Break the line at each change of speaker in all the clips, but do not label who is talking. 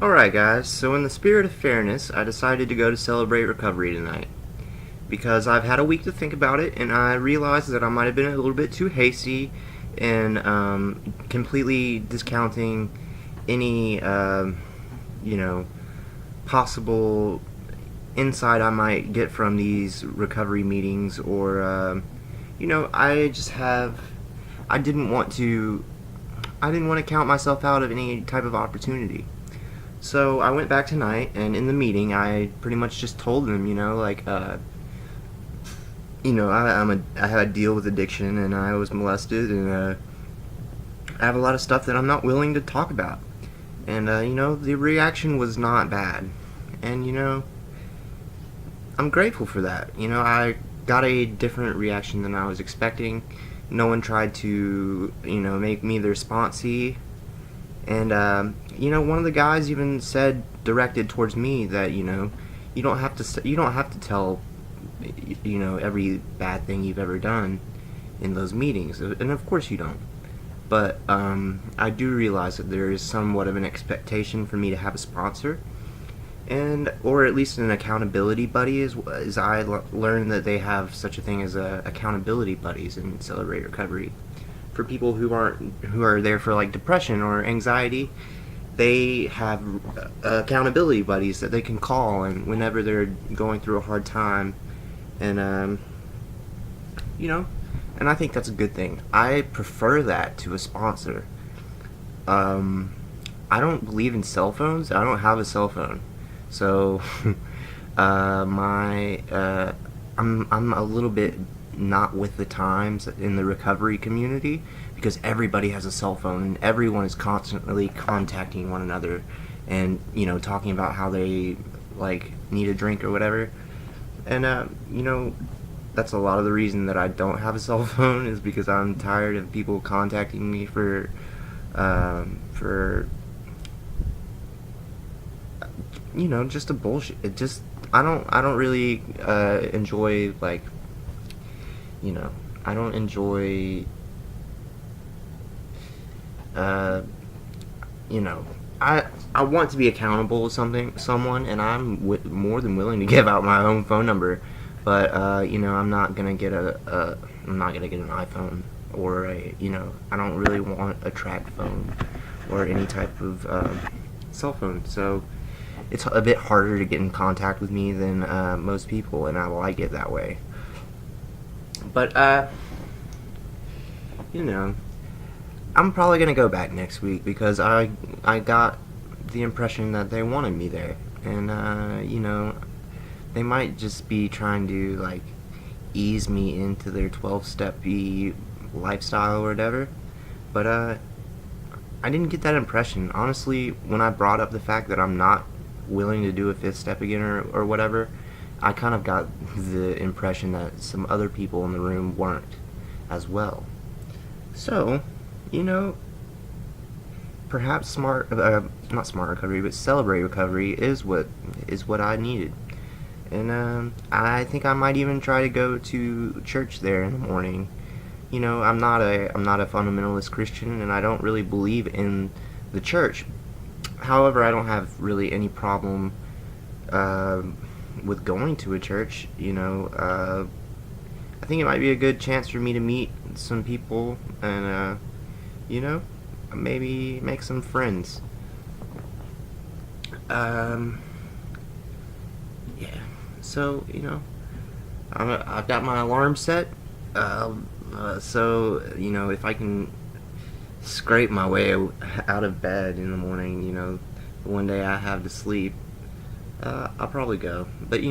Alright guys, so in the spirit of fairness, I decided to go to Celebrate Recovery tonight. Because I've had a week to think about it, and I realized that I might have been a little bit too hasty in completely discounting any, possible insight I might get from these recovery meetings, or, I didn't want to, count myself out of any type of opportunity. So I went back tonight, and in the meeting, I pretty much just told them, I had a deal with addiction, and I was molested, and I have a lot of stuff that I'm not willing to talk about. And the reaction was not bad, and I'm grateful for that. I got a different reaction than I was expecting. No one tried to, make me their sponsee. And one of the guys even said, directed towards me, that you don't have to tell every bad thing you've ever done in those meetings, and of course you don't. But I do realize that there is somewhat of an expectation for me to have a sponsor, and or at least an accountability buddy. As I learned that they have such a thing as accountability buddies in Celebrate Recovery. For people who are there for like depression or anxiety, they have accountability buddies that they can call, and whenever they're going through a hard time, and and I think that's a good thing. I prefer that to a sponsor. I don't believe in cell phones. I don't have a cell phone, so I'm a little bit not with the times in the recovery community, because everybody has a cell phone and everyone is constantly contacting one another and talking about how they need a drink or whatever. And that's a lot of the reason that I don't have a cell phone, is because I'm tired of people contacting me for just a bullshit. It just I don't really enjoy, I don't enjoy, I want to be accountable to someone, and I'm more than willing to give out my own phone number, but I'm not gonna get an iPhone, or I don't really want a track phone or any type of cell phone. So it's a bit harder to get in contact with me than most people, and I like it that way. But I'm probably gonna go back next week, because I got the impression that they wanted me there, and they might just be trying to ease me into their 12-step-y lifestyle or whatever. But I didn't get that impression, honestly. When I brought up the fact that I'm not willing to do a 5th step again, or whatever, I kind of got the impression that some other people in the room weren't as well. So, perhaps not smart recovery, but Celebrate Recovery is what I needed. And I think I might even try to go to church there in the morning. I'm not a fundamentalist Christian, and I don't really believe in the church. However, I don't have really any problem with going to a church. I think it might be a good chance for me to meet some people, and maybe make some friends. Yeah. So I've got my alarm set. So if I can scrape my way out of bed in the morning, one day I have to sleep, I'll probably go. But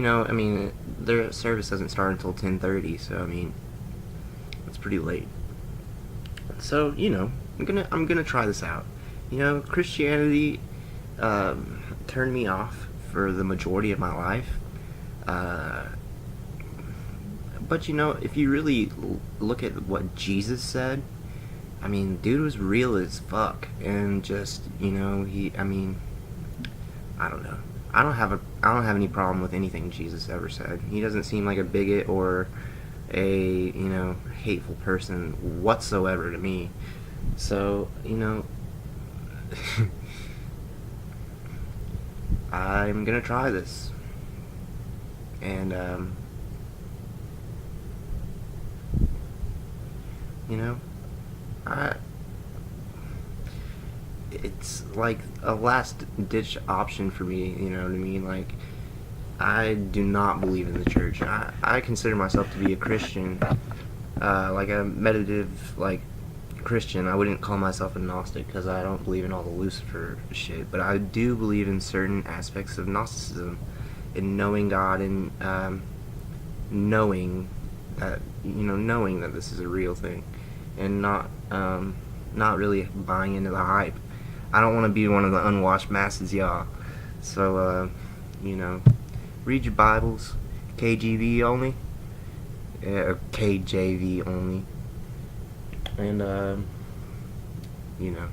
their service doesn't start until 10:30, so it's pretty late. So I'm gonna try this out. Christianity turned me off for the majority of my life. But if you really look at what Jesus said, dude was real as fuck, and just I don't know. I don't have any problem with anything Jesus ever said. He doesn't seem like a bigot or a hateful person whatsoever to me. So I'm gonna try this. And, you know, I, it's like a last ditch option for me, you know what I mean? Like, I do not believe in the church. I consider myself to be a Christian, like a meditative, like, Christian. I wouldn't call myself a Gnostic because I don't believe in all the Lucifer shit, but I do believe in certain aspects of Gnosticism, in knowing God and knowing knowing that this is a real thing, and not really buying into the hype. I don't want to be one of the unwashed masses, y'all. So, read your Bibles, KGV only, or KJV only, and, you know.